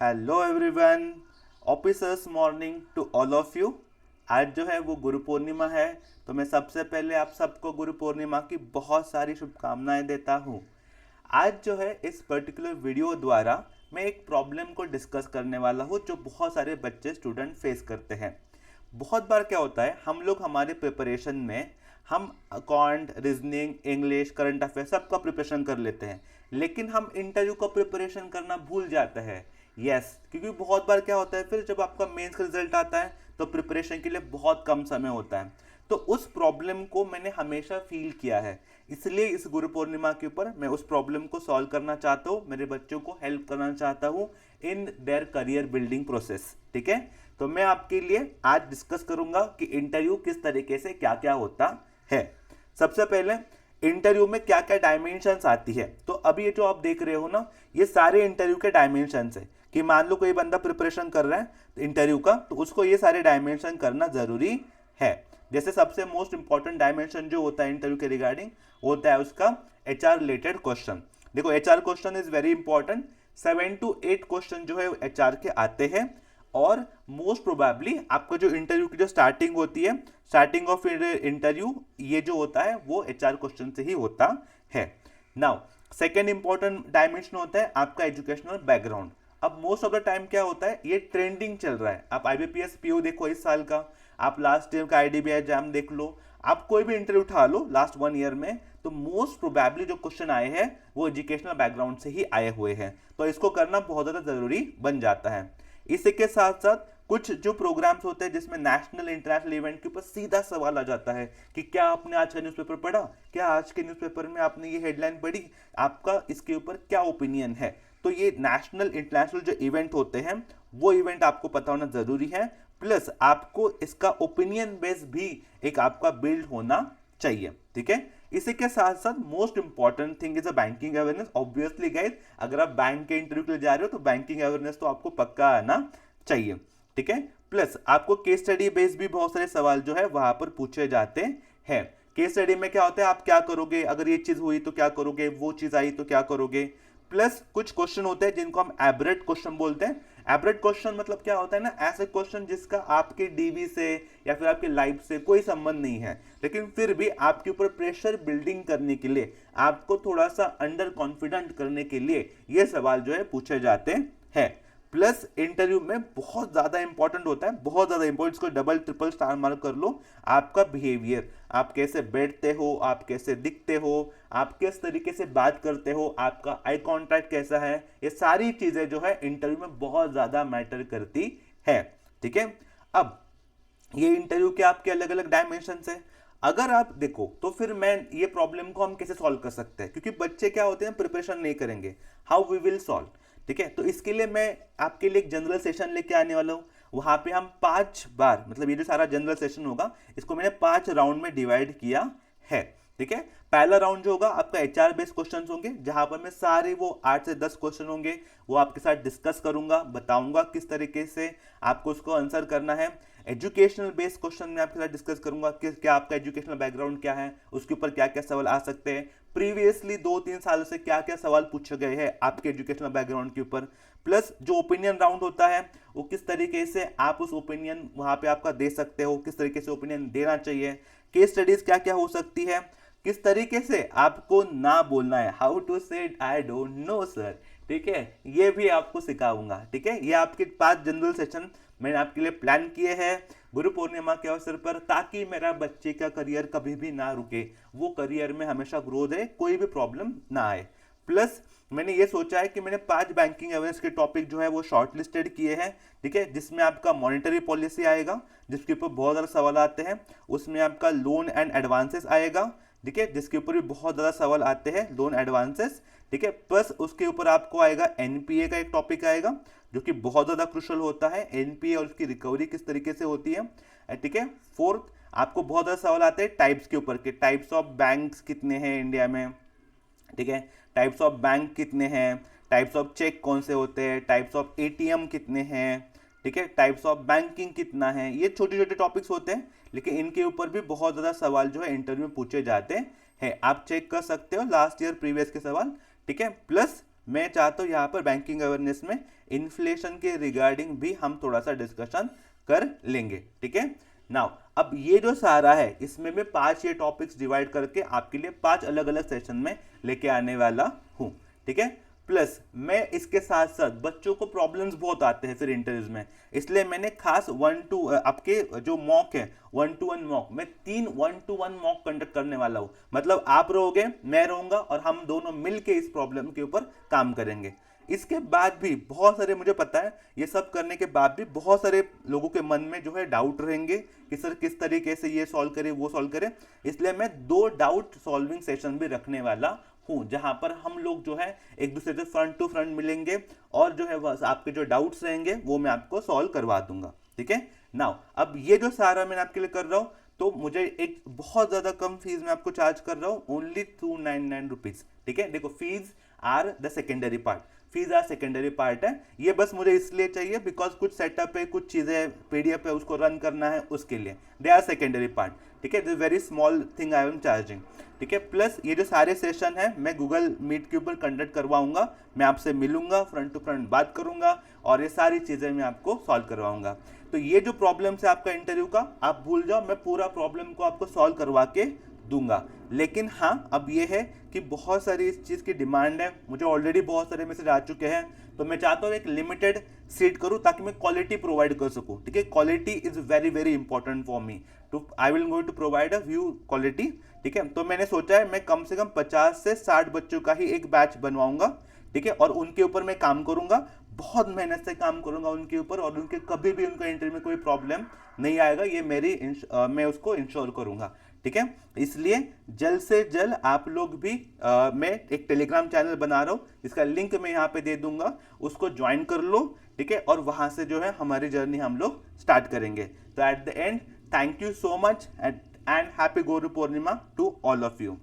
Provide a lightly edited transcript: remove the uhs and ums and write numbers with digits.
Hello everyone, officers morning to all of you. आज जो है वो गुरु पूर्णिमा है, तो मैं सबसे पहले आप सबको गुरु पूर्णिमा की बहुत सारी शुभकामनाएं देता हूँ। आज जो है इस पर्टिकुलर वीडियो द्वारा मैं एक प्रॉब्लम को डिस्कस करने वाला हूँ जो बहुत सारे बच्चे स्टूडेंट फेस करते हैं। बहुत बार क्या होता है, हम लोग हमारे प्रिपरेशन में हम account, reasoning, English, current affair सबका प्रिपरेशन कर लेते हैं, लेकिन हम इंटरव्यू का प्रिपरेशन करना भूल जाते हैं। यस, क्योंकि बहुत बार क्या होता है, फिर जब आपका मेंस का रिजल्ट आता है तो प्रिपरेशन के लिए बहुत कम समय होता है। तो उस प्रॉब्लम को मैंने हमेशा फील किया है, इसलिए इस गुरु पूर्णिमा के ऊपर मैं उस प्रॉब्लम को सॉल्व करना चाहता हूँ, मेरे बच्चों को हेल्प करना चाहता हूँ in their career building process. ठीक है, तो मैं आपके लिए आज डिस्कस करूंगा कि इंटरव्यू किस तरीके से क्या क्या होता है। सबसे पहले इंटरव्यू में क्या क्या डायमेंशंस आती है, तो अभी ये जो आप देख रहे हो ना, ये सारे इंटरव्यू के डायमेंशंस है। कि मान लो कोई बंदा प्रिपरेशन कर रहा है इंटरव्यू का, तो उसको ये सारे डायमेंशन करना जरूरी है। जैसे सबसे मोस्ट इंपॉर्टेंट डायमेंशन जो होता है इंटरव्यू के रिगार्डिंग होता है उसका एचआर रिलेटेड क्वेश्चन। देखो, HR question is very important. 7 to 8 question जो है एचआर के आते हैं, और मोस्ट प्रोबेबली आपका जो इंटरव्यू की जो स्टार्टिंग होती है, स्टार्टिंग ऑफ इंटरव्यू, ये जो होता है वो एचआर क्वेश्चन से ही होता है। नाउ सेकेंड इंपॉर्टेंट डायमेंशन होता है आपका एजुकेशनल बैकग्राउंड। अब मोस्ट ऑफ द टाइम क्या होता है, ये ट्रेंडिंग चल रहा है। आप आईबीपीएस पीओ देखो इस साल का, आप लास्ट ईयर का आईडीबीआई एग्जाम देख लो, आप कोई भी इंटरव्यू उठा लो लास्ट 1 ईयर में, तो मोस्ट प्रोबेबली जो क्वेश्चन आए हैं वो एजुकेशनल बैकग्राउंड से ही आए हुए हैं। तो इसको करना बहुत ज़्यादा जरूरी बन जाता है। इसी के साथ साथ कुछ जो प्रोग्राम्स होते हैं जिसमें नेशनल इंटरनेशनल इवेंट के ऊपर सीधा सवाल आ जाता है कि क्या आपने आज का न्यूज़पेपर पढ़ा, क्या आज के न्यूज़पेपर में आपने ये हेडलाइन पढ़ी, आपका इसके ऊपर क्या ओपिनियन है। तो ये नेशनल इंटरनेशनल जो इवेंट होते हैं वो इवेंट आपको पता होना जरूरी है, प्लस आपको इसका ओपिनियन बेस भी एक आपका बिल्ड होना चाहिए। ठीक है, इसी के साथ साथ most important thing is a banking awareness. Obviously guys, अगर आप बैंक के इंटरव्यू के लिए जा रहे हो तो बैंकिंग अवेयरनेस तो आपको पक्का आना चाहिए। ठीक है, प्लस आपको केस स्टडी बेस भी बहुत सारे सवाल जो है वहां पर पूछे जाते हैं। केस स्टडी में क्या होता है, आप क्या करोगे अगर ये चीज हुई तो क्या करोगे, वो चीज आई तो क्या करोगे। प्लस कुछ क्वेश्चन होते हैं जिनको हम एब्रेट क्वेश्चन बोलते हैं। एब्रेट क्वेश्चन मतलब क्या होता है ना, ऐसे क्वेश्चन जिसका आपके डीवी से या फिर आपके लाइफ से कोई संबंध नहीं है, लेकिन फिर भी आपके ऊपर प्रेशर बिल्डिंग करने के लिए, आपको थोड़ा सा अंडर कॉन्फिडेंट करने के लिए ये सवाल जो है पूछे जाते हैं। प्लस इंटरव्यू में बहुत ज्यादा इंपॉर्टेंट होता है, बहुत ज्यादा इंपॉर्टेंट, इसको डबल ट्रिपल स्टार मार्क कर लो। आपका बिहेवियर, आप कैसे बैठते हो, आप कैसे दिखते हो, आप किस तरीके से बात करते हो, आपका आई कांटेक्ट कैसा है, ये सारी चीजें जो है इंटरव्यू में बहुत ज्यादा मैटर करती है। ठीक है, अब ये इंटरव्यू के आपके अलग अलग डायमेंशन है। अगर आप देखो तो फिर मैं ये प्रॉब्लम को हम कैसे सॉल्व कर सकते हैं, क्योंकि बच्चे क्या होते हैं प्रिपरेशन नहीं करेंगे, हाउ वी विल सॉल्व। ठीक है, तो इसके लिए मैं आपके लिए एक जनरल सेशन लेके आने वाला हूँ। वहां पे हम 5 बार, मतलब ये जो सारा जनरल सेशन होगा इसको मैंने 5 राउंड में डिवाइड किया है। ठीक है, पहला राउंड जो होगा आपका एचआर बेस्ड क्वेश्चंस होंगे, जहां पर मैं सारे वो 8 से 10 क्वेश्चन होंगे वो आपके साथ डिस्कस करूंगा, बताऊंगा किस तरीके से आपको उसको आंसर करना है। एजुकेशनल बेस्ड क्वेश्चन में आपके साथ डिस्कस करूंगा कि क्या आपका एजुकेशनल बैकग्राउंड क्या है, उसके ऊपर क्या क्या सवाल आ सकते हैं, प्रीवियसली 2-3 साल से क्या क्या सवाल पूछे गए हैं आपके एजुकेशनल बैकग्राउंड के ऊपर। प्लस जो ओपिनियन राउंड होता है वो किस तरीके से आप उस ओपिनियन वहां पे आपका दे सकते हो, किस तरीके से ओपिनियन देना चाहिए। केस स्टडीज क्या क्या हो सकती है, किस तरीके से आपको ना बोलना है, हाउ टू से आई डोंट नो सर। ठीक है, ये भी आपको सिखाऊंगा। ठीक है, ये आपके 5 जनरल सेशन मैंने आपके लिए प्लान किए हैं गुरु पूर्णिमा के अवसर पर, ताकि मेरा बच्चे का करियर कभी भी ना रुके, वो करियर में हमेशा ग्रोथ है, कोई भी प्रॉब्लम ना आए। प्लस मैंने ये सोचा है कि मैंने 5 बैंकिंग अवेयरनेस के टॉपिक जो है वो शॉर्ट लिस्टेड किए हैं। ठीक है, जिसमें आपका मॉनेटरी पॉलिसी आएगा, जिसके ऊपर बहुत ज़्यादा सवाल आते हैं। उसमें आपका लोन एंड एडवांसेस आएगा, ठीक है, जिसके ऊपर भी बहुत ज़्यादा सवाल आते हैं, लोन एडवांसेस। ठीक है, प्लस उसके ऊपर आपको आएगा एनपीए का एक टॉपिक आएगा, जो कि बहुत ज़्यादा क्रुशियल होता है, एनपीए और उसकी रिकवरी किस तरीके से होती है। ठीक है, फोर्थ आपको बहुत ज़्यादा सवाल आते हैं टाइप्स के ऊपर, के टाइप्स ऑफ बैंक्स कितने हैं इंडिया में। ठीक है, टाइप्स ऑफ बैंक कितने हैं, टाइप्स ऑफ चेक कौन से होते हैं, टाइप्स ऑफ एटीएम कितने हैं। ठीक है, टाइप्स ऑफ बैंकिंग कितना है। ये छोटे छोटे टॉपिक्स होते हैं, लेकिन इनके ऊपर भी बहुत ज़्यादा सवाल जो है इंटरव्यू में पूछे जाते हैं। आप चेक कर सकते हो लास्ट ईयर प्रीवियस के सवाल। ठीक है, प्लस मैं चाहता हूँ यहाँ पर बैंकिंग अवेयरनेस में इन्फ्लेशन के रिगार्डिंग भी हम थोड़ा सा डिस्कशन कर लेंगे, ठीक है। नाउ अब ये जो सारा है इसमें मैं 5 ये टॉपिक्स डिवाइड करके आपके लिए 5 अलग अलग सेशन में लेके आने वाला हूँ, ठीक है। प्लस मैं इसके साथ साथ बच्चों को प्रॉब्लम्स बहुत आते हैं फिर इंटरव्यूज में, इसलिए मैंने खास 1-2 आपके जो मॉक है 1-to-1 मॉक, मैं 3 1-to-1 मॉक कंडक्ट करने वाला हूँ। मतलब आप रहोगे, मैं रहूंगा और हम दोनों मिलके इस प्रॉब्लम के ऊपर काम करेंगे। इसके बाद भी बहुत सारे, मुझे पता है ये सब करने के बाद भी बहुत सारे लोगों के मन में जो है डाउट रहेंगे कि सर किस तरीके से ये सॉल्व करें वो सॉल्व करें, इसलिए मैं 2 डाउट सॉल्विंग सेशन भी रखने वाला हूं, जहां पर हम लोग जो है एक दूसरे से फ्रंट टू फ्रंट मिलेंगे और जो है बस आपके जो डाउट्स रहेंगे वो मैं आपको सॉल्व करवा दूंगा, ठीक है। नाउ अब ये जो सारा मैं आपके लिए कर रहा हूं, तो मुझे एक बहुत ज्यादा कम फीस में आपको चार्ज कर रहा हूं, ओनली 299 रुपीज, ठीक है। देखो fees are the secondary part, fees are secondary part है, ये बस मुझे इसलिए चाहिए बिकॉज कुछ सेटअप है, कुछ चीजें पीडीएफ है उसको रन करना है, उसके लिए दे आर सेकेंडरी पार्ट, ठीक है। This very small thing I am charging, ठीक है। प्लस ये जो सारे सेशन है मैं गूगल मीट के ऊपर कंडक्ट करवाऊंगा, मैं आपसे मिलूंगा, फ्रंट टू फ्रंट बात करूंगा और ये सारी चीजें मैं आपको सॉल्व करवाऊंगा। तो ये जो प्रॉब्लम है आपका इंटरव्यू का, आप भूल जाओ, मैं पूरा प्रॉब्लम को आपको सॉल्व करवा के दूंगा। लेकिन हाँ अब ये है कि बहुत सारी इस चीज़ की डिमांड है, मुझे ऑलरेडी बहुत सारे मैसेज आ चुके हैं, तो मैं चाहता हूँ एक लिमिटेड सीट करूँ ताकि मैं क्वालिटी प्रोवाइड कर सकूँ, ठीक है। Quality is very very important for me, to I will going to provide a view quality, ठीक है। तो मैंने सोचा है मैं कम से कम 50 से 60 बच्चों का ही एक बैच बनवाऊंगा, ठीक है, और उनके ऊपर मैं काम करूंगा, बहुत मेहनत से काम करूंगा उनके ऊपर, और उनके कभी भी उनके इंटरव्यू में कोई प्रॉब्लम नहीं आएगा, ये मेरी मैं उसको इंश्योर करूंगा, ठीक है। इसलिए जल्द से जल्द आप लोग भी मैं एक टेलीग्राम चैनल बना रहा हूँ, इसका लिंक मैं यहाँ पे दे दूंगा, उसको ज्वाइन कर लो, ठीक है, और वहां से जो है हमारी जर्नी हम लोग स्टार्ट करेंगे। तो at the end thank you so much and happy Guru Purnima to all of you.